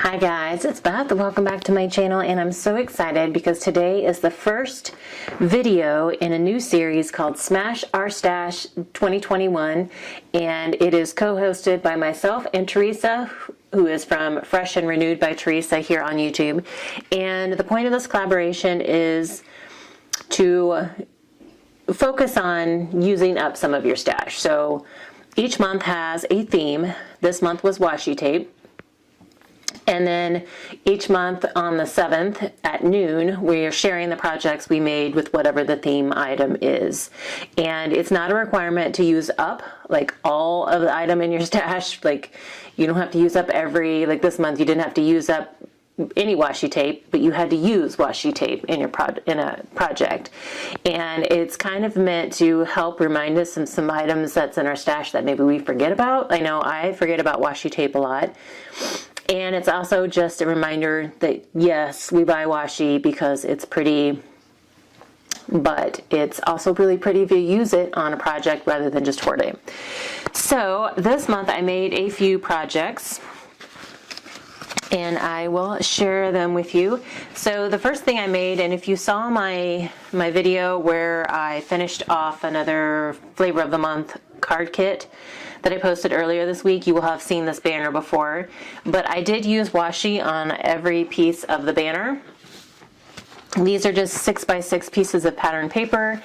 Hi guys, it's Beth. Welcome back to my channel, and I'm so excited because today is the first video in a new series called Smash Our Stash 2021, and it is co-hosted by myself and Teresa, who is from Fresh and Renewed by Teresa here on YouTube. And the point of this collaboration is to focus on using up some of your stash. So each month has a theme. This month was washi tape. And then each month on the 7th at noon, we're sharing the projects we made with whatever the theme item is. And it's not a requirement to use up like all of the item in your stash. Like you don't have to use up like this month you didn't have to use up any washi tape, but you had to use washi tape in your in a project. And it's kind of meant to help remind us of some items that's in our stash that maybe we forget about. I know I forget about washi tape a lot. And it's also just a reminder that yes, we buy washi because it's pretty, but it's also really pretty if you use it on a project rather than just hoard it. So this month I made a few projects, and I will share them with you. So the first thing I made, and if you saw my video where I finished off another Flavor of the Month card kit that I posted earlier this week, you will have seen this banner before. But I did use washi on every piece of the banner. These are just 6x6 pieces of pattern paper,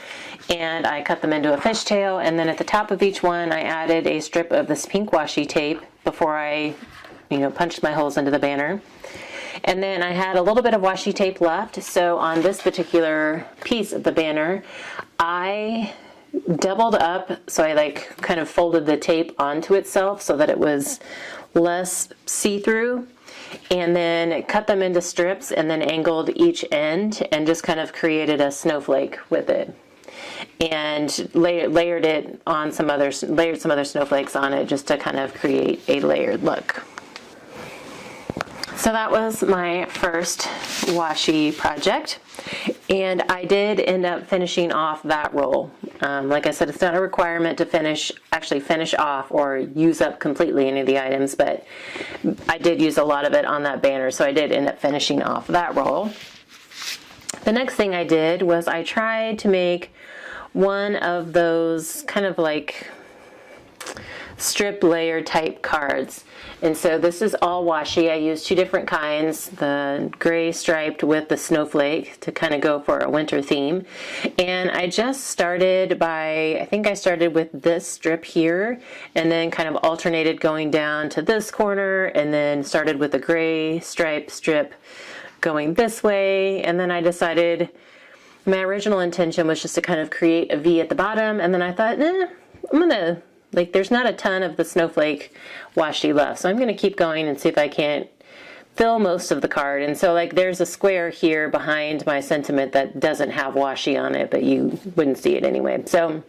and I cut them into a fishtail, and then at the top of each one I added a strip of this pink washi tape before I punched my holes into the banner. And then I had a little bit of washi tape left, so on this particular piece of the banner I doubled up, so I kind of folded the tape onto itself so that it was less see-through, and then cut them into strips and then angled each end and just kind of created a snowflake with it, and layered it on layered some other snowflakes on it just to kind of create a layered look. So that was my first washi project, and I did end up finishing off that roll. Like I said, it's not a requirement to actually finish off or use up completely any of the items, but I did use a lot of it on that banner, so I did end up finishing off that roll. The next thing I did was I tried to make one of those kind of like strip layer type cards. And so this is all washi. I used two different kinds, the gray striped with the snowflake to kind of go for a winter theme. And I just started I think I started with this strip here, and then kind of alternated going down to this corner, and then started with the gray stripe strip going this way. And then I decided my original intention was just to kind of create a V at the bottom, and then I thought, I'm gonna, there's not a ton of the snowflake washi left, so I'm going to keep going and see if I can't fill most of the card. And so there's a square here behind my sentiment that doesn't have washi on it, but you wouldn't see it anyway. So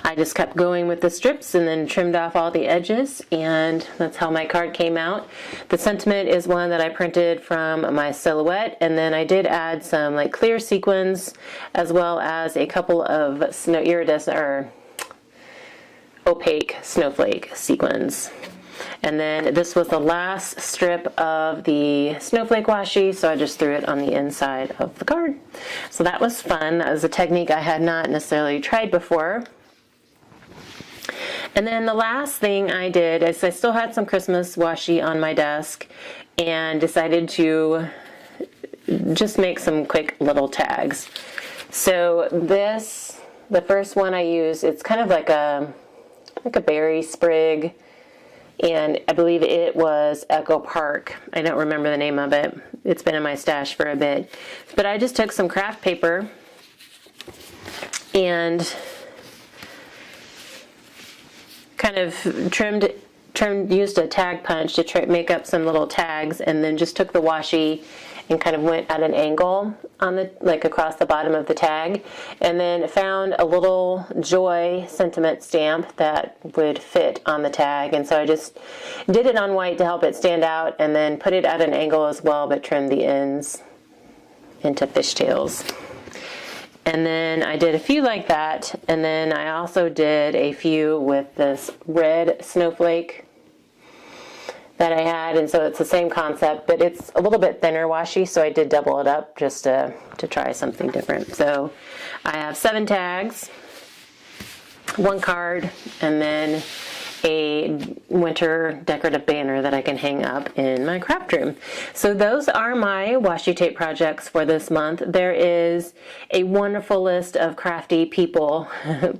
I just kept going with the strips and then trimmed off all the edges, and that's how my card came out. The sentiment is one that I printed from my silhouette, and then I did add some clear sequins as well as a couple of iridescent or opaque snowflake sequins. And then this was the last strip of the snowflake washi, so I just threw it on the inside of the card. So that was fun. That was a technique I had not necessarily tried before. And then the last thing I did is I still had some Christmas washi on my desk, and decided to just make some quick little tags. So the first one I used, it's kind of like a berry sprig, and I believe it was Echo Park. I don't remember the name of it. It's been in my stash for a bit. But I just took some craft paper and kind of used a tag punch to make up some little tags, and then just took the washi and kind of went at an angle on across the bottom of the tag, and then found a little joy sentiment stamp that would fit on the tag. And so I just did it on white to help it stand out, and then put it at an angle as well, but trimmed the ends into fishtails. And then I did a few like that, and then I also did a few with this red snowflake that I had, and so it's the same concept, but it's a little bit thinner washi, so I did double it up just to try something different. So I have 7 tags, 1 card, and then a winter decorative banner that I can hang up in my craft room. So those are my washi tape projects for this month. There is a wonderful list of crafty people,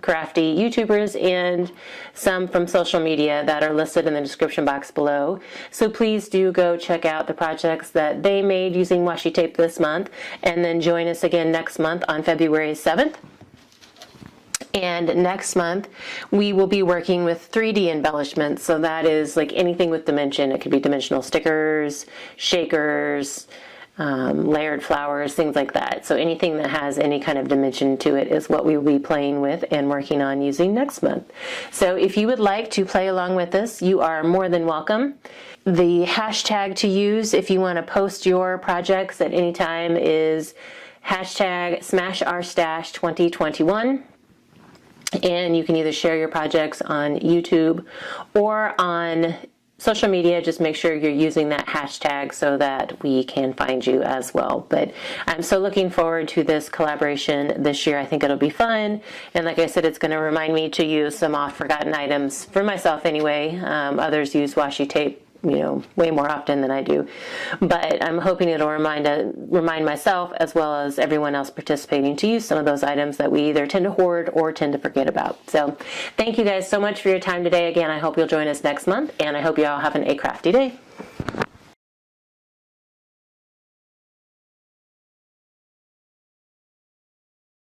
crafty YouTubers, and some from social media that are listed in the description box below. So please do go check out the projects that they made using washi tape this month, and then join us again next month on February 7th. And next month, we will be working with 3D embellishments. So that is like anything with dimension. It could be dimensional stickers, shakers, layered flowers, things like that. So anything that has any kind of dimension to it is what we will be playing with and working on using next month. So if you would like to play along with us, you are more than welcome. The hashtag to use if you want to post your projects at any time is hashtag #SmashOurStash2021. And you can either share your projects on YouTube or on social media. Just make sure you're using that hashtag so that we can find you as well. But I'm so looking forward to this collaboration this year. I think it'll be fun. And like I said, it's going to remind me to use some oft-forgotten items for myself anyway. Others use washi tape, way more often than I do. But I'm hoping it'll remind myself as well as everyone else participating to use some of those items that we either tend to hoard or tend to forget about. So thank you guys so much for your time today. Again, I hope you'll join us next month, and I hope you all have a crafty day.